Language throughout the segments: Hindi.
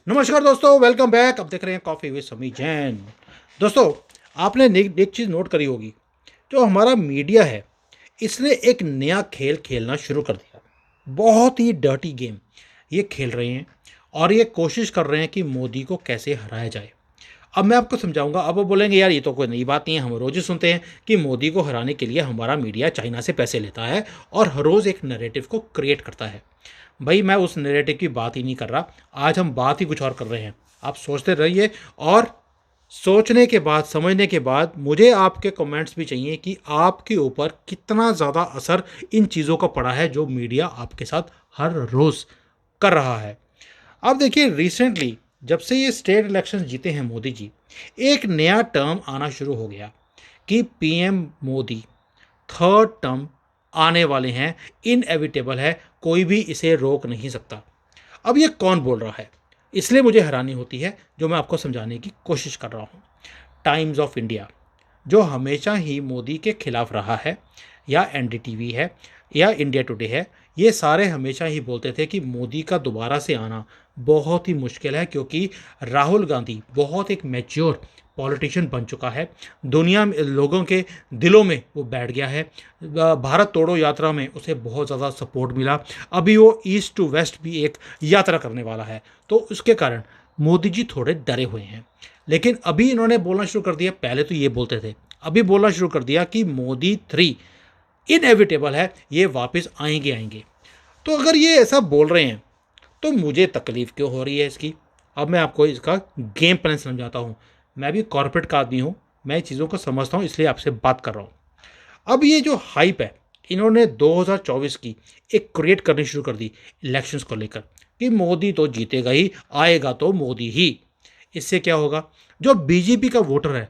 नमस्कार दोस्तों, वेलकम बैक। अब देख रहे हैं कॉफ़ी विद समी जैन। दोस्तों, आपने एक चीज़ नोट करी होगी। जो हमारा मीडिया है, इसने एक नया खेल खेलना शुरू कर दिया। बहुत ही डर्टी गेम ये खेल रहे हैं और ये कोशिश कर रहे हैं कि मोदी को कैसे हराया जाए। अब मैं आपको समझाऊंगा। अब वो बोलेंगे यार ये तो कोई नई बात नहीं है, हम रोज़ ही सुनते हैं कि मोदी को हराने के लिए हमारा मीडिया चाइना से पैसे लेता है और हर रोज़ एक नैरेटिव को क्रिएट करता है। भाई मैं उस नैरेटिव की बात ही नहीं कर रहा। आज हम बात ही कुछ और कर रहे हैं। आप सोचते रहिए और सोचने के बाद, समझने के बाद मुझे आपके कमेंट्स भी चाहिए कि आपके ऊपर कितना ज़्यादा असर इन चीज़ों का पड़ा है जो मीडिया आपके साथ हर रोज़ कर रहा है। अब देखिए, रिसेंटली जब से ये स्टेट इलेक्शंस जीते हैं मोदी जी, एक नया टर्म आना शुरू हो गया कि पीएम मोदी थर्ड टर्म आने वाले हैं। इनएविटेबल है, कोई भी इसे रोक नहीं सकता। अब ये कौन बोल रहा है, इसलिए मुझे हैरानी होती है, जो मैं आपको समझाने की कोशिश कर रहा हूँ। टाइम्स ऑफ इंडिया, जो हमेशा ही मोदी के खिलाफ रहा है, या एनडीटीवी है, या इंडिया टुडे है, ये सारे हमेशा ही बोलते थे कि मोदी का दोबारा से आना बहुत ही मुश्किल है, क्योंकि राहुल गांधी बहुत एक मैच्योर पॉलिटिशियन बन चुका है। दुनिया में लोगों के दिलों में वो बैठ गया है। भारत तोड़ो यात्रा में उसे बहुत ज़्यादा सपोर्ट मिला। अभी वो ईस्ट टू वेस्ट भी एक यात्रा करने वाला है, तो उसके कारण मोदी जी थोड़े डरे हुए हैं। लेकिन अभी इन्होंने बोलना शुरू कर दिया। पहले तो ये बोलते थे, अभी बोलना शुरू कर दिया कि मोदी 3 इनएविटेबल है, ये वापस आएंगे आएंगे। तो अगर ये ऐसा बोल रहे हैं तो मुझे तकलीफ़ क्यों हो रही है इसकी। अब मैं आपको इसका गेम प्लान समझाता हूँ। मैं भी कॉर्पोरेट का आदमी हूँ, मैं चीज़ों को समझता हूँ, इसलिए आपसे बात कर रहा हूँ। अब ये जो हाइप है, इन्होंने 2024 की एक क्रिएट करनी शुरू कर दी इलेक्शंस को लेकर, कि मोदी तो जीतेगा ही, आएगा तो मोदी ही। इससे क्या होगा, जो बीजेपी का वोटर है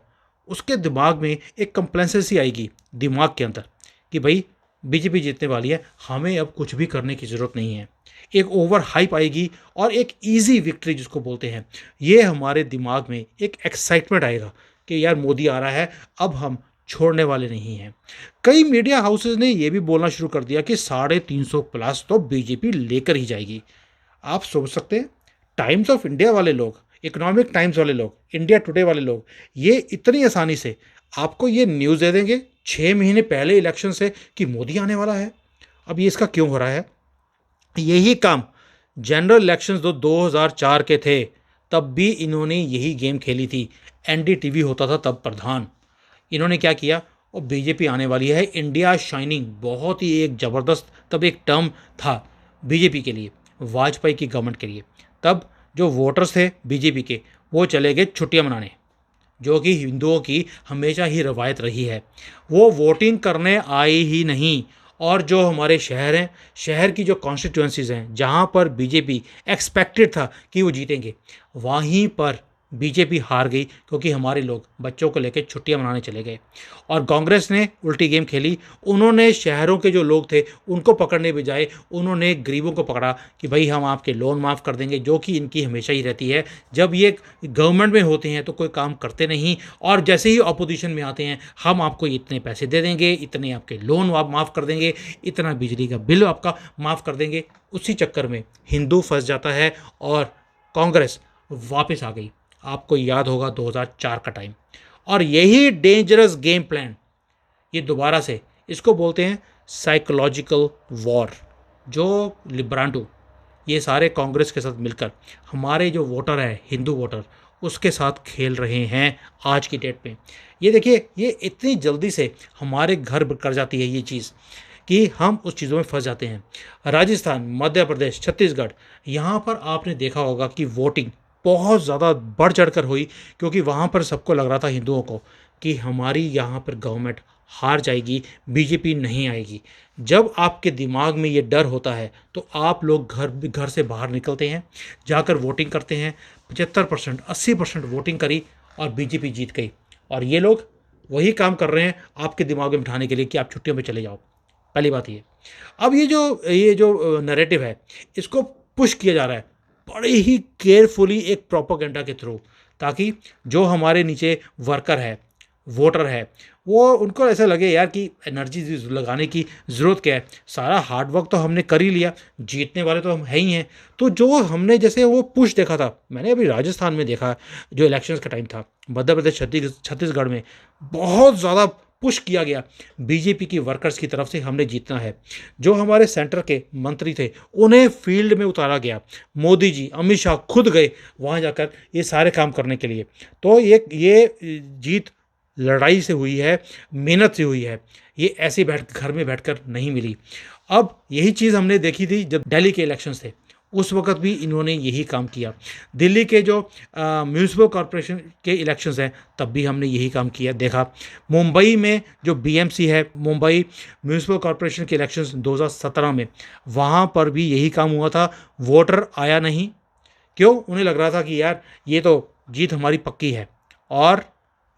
उसके दिमाग में एक कंप्लेसेंसी आएगी, दिमाग के अंदर, कि भाई बीजेपी जीतने वाली है, हमें अब कुछ भी करने की ज़रूरत नहीं है। एक ओवर हाइप आएगी और एक इजी विक्ट्री जिसको बोलते हैं, ये हमारे दिमाग में एक एक्साइटमेंट आएगा कि यार मोदी आ रहा है, अब हम छोड़ने वाले नहीं हैं। कई मीडिया हाउसेस ने यह भी बोलना शुरू कर दिया कि 350 प्लस तो बीजेपी लेकर ही जाएगी। आप सोच सकते हैं, टाइम्स ऑफ इंडिया वाले लोग, इकोनॉमिक टाइम्स वाले लोग, इंडिया टुडे वाले लोग, ये इतनी आसानी से आपको ये न्यूज़ दे देंगे 6 महीने पहले इलेक्शन से कि मोदी आने वाला है। अब ये इसका क्यों हो रहा है? यही काम जनरल इलेक्शंस 2004 के थे, तब भी इन्होंने यही गेम खेली थी। एनडीटीवी होता था तब प्रधान। इन्होंने क्या किया, और बीजेपी आने वाली है, इंडिया शाइनिंग, बहुत ही एक ज़बरदस्त तब एक टर्म था बीजेपी के लिए, वाजपेयी की गवर्नमेंट के लिए। तब जो वोटर्स थे बीजेपी के, वो चले गए छुट्टियां मनाने, जो कि हिंदुओं की हमेशा ही रवायत रही है। वो वोटिंग करने आए ही नहीं। और जो हमारे शहर हैं, शहर की जो कॉन्स्टिट्यूंसीज़ हैं जहाँ पर बीजेपी एक्सपेक्टेड था कि वो जीतेंगे, वहीं पर बीजेपी हार गई, क्योंकि हमारे लोग बच्चों को लेकर छुट्टियां मनाने चले गए। और कांग्रेस ने उल्टी गेम खेली। उन्होंने शहरों के जो लोग थे उनको पकड़ने बजाय उन्होंने गरीबों को पकड़ा कि भाई हम आपके लोन माफ़ कर देंगे, जो कि इनकी हमेशा ही रहती है। जब ये गवर्नमेंट में होते हैं तो कोई काम करते नहीं, और जैसे ही अपोजिशन में आते हैं, हम आपको इतने पैसे दे देंगे, इतने आपके लोन आप माफ़ कर देंगे, इतना बिजली का बिल आपका माफ़ कर देंगे। उसी चक्कर में हिंदू फंस जाता है और कांग्रेस वापस आ गई। आपको याद होगा 2004 का टाइम। और यही डेंजरस गेम प्लान ये दोबारा से, इसको बोलते हैं साइकोलॉजिकल वॉर। जो लिब्रांडो, ये सारे कांग्रेस के साथ मिलकर हमारे जो वोटर है, हिंदू वोटर, उसके साथ खेल रहे हैं आज की डेट में। ये देखिए, ये इतनी जल्दी से हमारे घर कर जाती है ये चीज़, कि हम उस चीज़ों में फंस जाते हैं। राजस्थान, मध्य प्रदेश, छत्तीसगढ़, यहाँ पर आपने देखा होगा कि वोटिंग बहुत ज़्यादा बढ़ चढ़ कर हुई, क्योंकि वहाँ पर सबको लग रहा था, हिंदुओं को, कि हमारी यहाँ पर गवर्नमेंट हार जाएगी, बीजेपी नहीं आएगी। जब आपके दिमाग में ये डर होता है तो आप लोग घर से बाहर निकलते हैं, जाकर वोटिंग करते हैं। 75% 80% वोटिंग करी और बीजेपी जीत गई। और ये लोग वही काम कर रहे हैं आपके दिमाग में बिठाने के लिए कि आप छुट्टियों में चले जाओ। पहली बात ये। अब ये जो नैरेटिव है, इसको पुश किया जा रहा है बड़े ही केयरफुली एक प्रोपेगेंडा के थ्रू, ताकि जो हमारे नीचे वर्कर है, वोटर है, वो उनको ऐसा लगे यार कि एनर्जी लगाने की ज़रूरत क्या है, सारा हार्ड वर्क तो हमने कर ही लिया, जीतने वाले तो हम है ही हैं। तो जो हमने जैसे वो पुश देखा था, मैंने अभी राजस्थान में देखा, जो इलेक्शंस का टाइम था, मध्य प्रदेश छत्तीसगढ़ में बहुत ज़्यादा पुश किया गया बीजेपी की वर्कर्स की तरफ से, हमने जीतना है। जो हमारे सेंटर के मंत्री थे उन्हें फील्ड में उतारा गया, मोदी जी अमित शाह खुद गए वहाँ जाकर ये सारे काम करने के लिए। तो ये जीत लड़ाई से हुई है, मेहनत से हुई है, ये ऐसे बैठ घर में बैठकर नहीं मिली। अब यही चीज़ हमने देखी थी जब दिल्ली के इलेक्शंस थे, उस वक्त भी इन्होंने यही काम किया। दिल्ली के जो म्यूनिसिपल कॉरपोरेशन के इलेक्शंस हैं तब भी हमने यही काम किया देखा। मुंबई में जो बीएमसी है, मुंबई म्यूनिसिपल कॉरपोरेशन के इलेक्शंस 2017 में, वहाँ पर भी यही काम हुआ था। वोटर आया नहीं, क्यों? उन्हें लग रहा था कि यार ये तो जीत हमारी पक्की है, और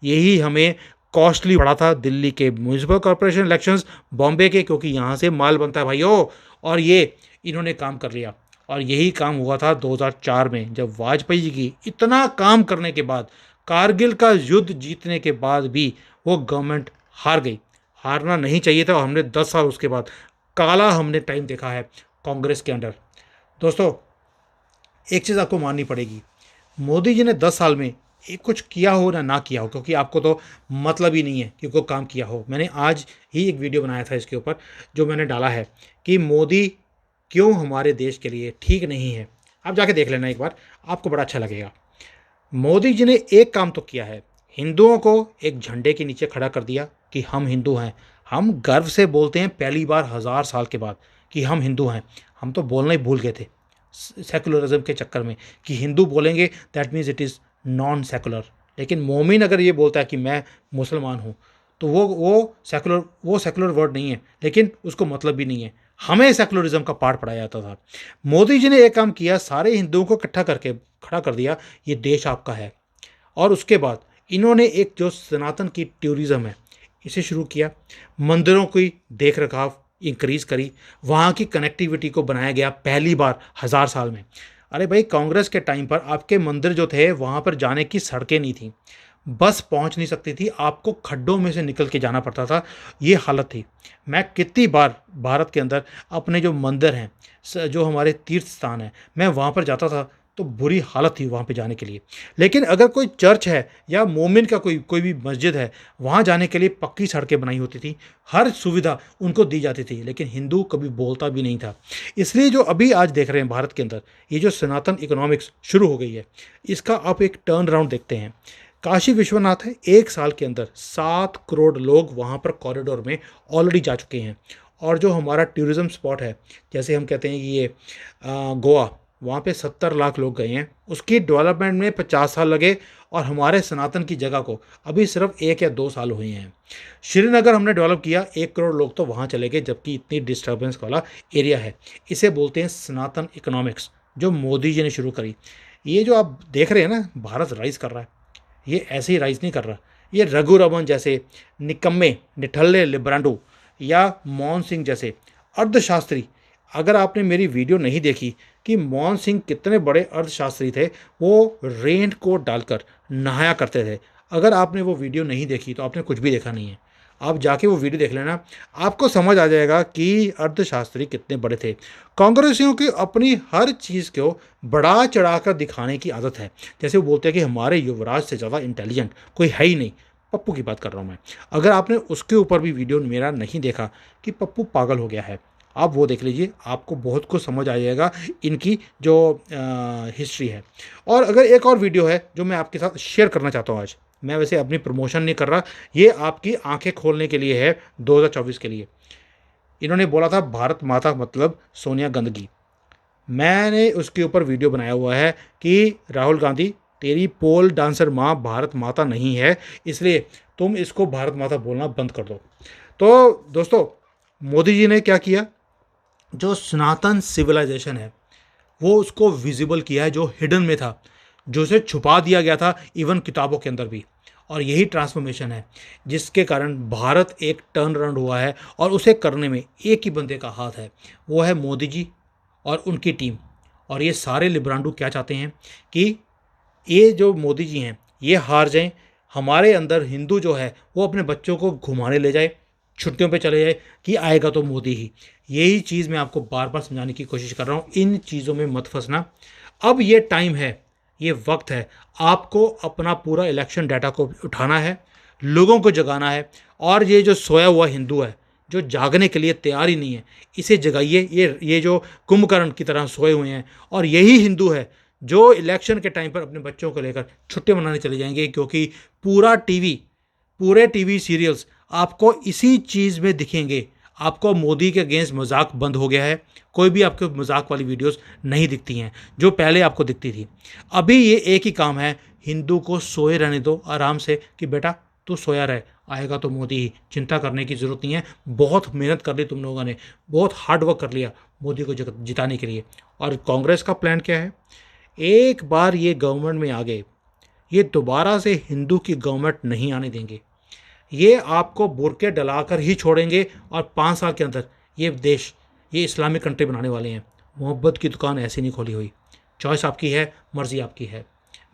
यही हमें कॉस्टली पड़ा था दिल्ली के म्यूनिसिपल कॉरपोरेशन इलेक्शंस, बॉम्बे के, क्योंकि यहाँ से माल बनता है भाइयों। और ये इन्होंने काम कर लिया। और यही काम हुआ था 2004 में, जब वाजपेयी जी की इतना काम करने के बाद, कारगिल का युद्ध जीतने के बाद भी वो गवर्नमेंट हार गई। हारना नहीं चाहिए था, और हमने 10 साल उसके बाद काला हमने टाइम देखा है कांग्रेस के अंडर। दोस्तों, एक चीज़ आपको माननी पड़ेगी, मोदी जी ने 10 साल में एक कुछ किया हो ना किया हो, क्योंकि आपको तो मतलब ही नहीं है कि कोई काम किया हो। मैंने आज ही एक वीडियो बनाया था इसके ऊपर, जो मैंने डाला है कि मोदी क्यों हमारे देश के लिए ठीक नहीं है। आप जाके देख लेना एक बार, आपको बड़ा अच्छा लगेगा। मोदी जी ने एक काम तो किया है, हिंदुओं को एक झंडे के नीचे खड़ा कर दिया कि हम हिंदू हैं। हम गर्व से बोलते हैं पहली बार 1000 साल के बाद कि हम हिंदू हैं। हम तो बोलना ही भूल गए थे सेकुलरिज्म के चक्कर में, कि हिंदू बोलेंगे that means it is non secular. लेकिन मोमिन अगर ये बोलता है कि मैं मुसलमान हूँ, तो वो सेकुलर वर्ड नहीं है, लेकिन उसको मतलब भी नहीं है। हमें सेकुलरिज्म का पाठ पढ़ाया जाता था। मोदी जी ने एक काम किया, सारे हिंदुओं को इकट्ठा करके खड़ा कर दिया, ये देश आपका है। और उसके बाद इन्होंने एक जो सनातन की टूरिज़्म है, इसे शुरू किया। मंदिरों की देख रखाव इंक्रीज करी, वहाँ की कनेक्टिविटी को बनाया गया पहली बार 1000 साल में। अरे भाई, कांग्रेस के टाइम पर आपके मंदिर जो थे वहाँ पर जाने की सड़कें नहीं थी, बस पहुँच नहीं सकती थी, आपको खड्डों में से निकल के जाना पड़ता था, ये हालत थी। मैं कितनी बार भारत के अंदर अपने जो मंदिर हैं, जो हमारे तीर्थ स्थान हैं, मैं वहाँ पर जाता था तो बुरी हालत थी वहाँ पे जाने के लिए। लेकिन अगर कोई चर्च है या मोमिन का कोई भी मस्जिद है, वहाँ जाने के लिए पक्की सड़कें बनाई होती थी, हर सुविधा उनको दी जाती थी। लेकिन हिंदू कभी बोलता भी नहीं था। इसलिए जो अभी आज देख रहे हैं भारत के अंदर, ये जो सनातन इकोनॉमिक्स शुरू हो गई है, इसका आप एक टर्न अराउंड देखते हैं। काशी विश्वनाथ है, 1 साल के अंदर 7 करोड़ लोग वहाँ पर कॉरिडोर में ऑलरेडी जा चुके हैं। और जो हमारा टूरिज़्म स्पॉट है, जैसे हम कहते हैं कि ये गोवा, वहाँ पे 70 लाख लोग गए हैं, उसकी डेवलपमेंट में 50 साल लगे, और हमारे सनातन की जगह को अभी सिर्फ 1 या 2 साल हुए हैं। श्रीनगर हमने डेवलप किया, 1 करोड़ लोग तो वहाँ चले गए, जबकि इतनी डिस्टर्बेंस वाला एरिया है। इसे बोलते हैं सनातन इकोनॉमिक्स, जो मोदी जी ने शुरू करी। ये जो आप देख रहे हैं ना, भारत राइज कर रहा है, ये ऐसे ही राइज नहीं कर रहा। ये रघुरमन जैसे निकम्मे निठल्ले लिब्रांडो या मोहन सिंह जैसे अर्थशास्त्री, अगर आपने मेरी वीडियो नहीं देखी कि मोहन सिंह कितने बड़े अर्थशास्त्री थे, वो रेन कोट डालकर नहाया करते थे, अगर आपने वो वीडियो नहीं देखी तो आपने कुछ भी देखा नहीं है। आप जाके वो वीडियो देख लेना, आपको समझ आ जाएगा कि अर्थशास्त्री कितने बड़े थे। कांग्रेसियों की अपनी हर चीज़ को बढ़ा चढ़ा कर दिखाने की आदत है। जैसे वो बोलते हैं कि हमारे युवराज से ज़्यादा इंटेलिजेंट कोई है ही नहीं। पप्पू की बात कर रहा हूँ मैं। अगर आपने उसके ऊपर भी वीडियो मेरा नहीं देखा कि पप्पू पागल हो गया है, आप वो देख लीजिए, आपको बहुत कुछ समझ आ जाएगा इनकी जो हिस्ट्री है। और अगर एक और वीडियो है जो मैं आपके साथ शेयर करना चाहता हूँ आज, मैं वैसे अपनी प्रमोशन नहीं कर रहा, ये आपकी आंखें खोलने के लिए है 2024 के लिए। इन्होंने बोला था भारत माता मतलब सोनिया गांधी। मैंने उसके ऊपर वीडियो बनाया हुआ है कि राहुल गांधी, तेरी पोल डांसर माँ भारत माता नहीं है, इसलिए तुम इसको भारत माता बोलना बंद कर दो। तो दोस्तों, मोदी जी ने क्या किया, जो सनातन सिविलाइजेशन है वो उसको विजिबल किया है, जो हिडन में था, जो उसे छुपा दिया गया था इवन किताबों के अंदर भी। और यही ट्रांसफॉर्मेशन है जिसके कारण भारत एक टर्न अराउंड हुआ है, और उसे करने में एक ही बंदे का हाथ है, वो है मोदी जी और उनकी टीम। और ये सारे लिब्रांडू क्या चाहते हैं कि ये जो मोदी जी हैं ये हार जाएं, हमारे अंदर हिंदू जो है वो अपने बच्चों को घुमाने ले जाए, छुट्टियों पे चले जाए कि आएगा तो मोदी ही। यही चीज़ मैं आपको बार बार समझाने की कोशिश कर रहा हूँ, इन चीज़ों में मत फंसना। अब ये टाइम है, ये वक्त है, आपको अपना पूरा इलेक्शन डाटा को उठाना है, लोगों को जगाना है। और ये जो सोया हुआ हिंदू है, जो जागने के लिए तैयार ही नहीं है, इसे जगाइए। ये जो कुंभकर्ण की तरह सोए हुए हैं, और यही हिंदू है जो इलेक्शन के टाइम पर अपने बच्चों को लेकर छुट्टी मनाने चले जाएंगे, क्योंकि पूरे टीवी सीरियल्स आपको इसी चीज़ में दिखेंगे। आपको मोदी के अगेंस्ट मजाक बंद हो गया है, कोई भी आपको मजाक वाली वीडियोस नहीं दिखती हैं जो पहले आपको दिखती थी। अभी ये एक ही काम है, हिंदू को सोए रहने दो आराम से कि बेटा तू सोया रहे, आएगा तो मोदी ही, चिंता करने की ज़रूरत नहीं है। बहुत मेहनत कर ली तुम लोगों ने, बहुत हार्ड वर्क कर लिया मोदी को जिताने के लिए। और कांग्रेस का प्लान क्या है? एक बार ये गवर्नमेंट में आ गए, ये दोबारा से हिंदू की गवर्नमेंट नहीं आने देंगे। ये आपको बुरके डलाकर ही छोड़ेंगे, और 5 साल के अंदर ये देश, ये इस्लामिक कंट्री बनाने वाले हैं। मोहब्बत की दुकान ऐसी नहीं खोली हुई। चॉइस आपकी है, मर्ज़ी आपकी है।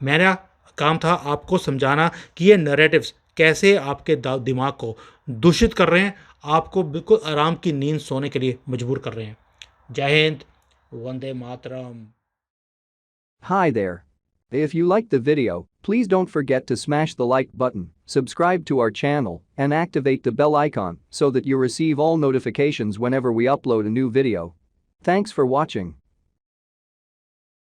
मेरा काम था आपको समझाना कि ये नैरेटिव्स कैसे आपके दिमाग को दूषित कर रहे हैं, आपको बिल्कुल आराम की नींद सोने के लिए मजबूर कर रहे हैं। जय Hind, Vande Mataram. Hi there. If you liked the video, please don't forget to smash the like button, subscribe to our channel, and activate the bell icon so that you receive all notifications whenever we upload a new video. Thanks for watching.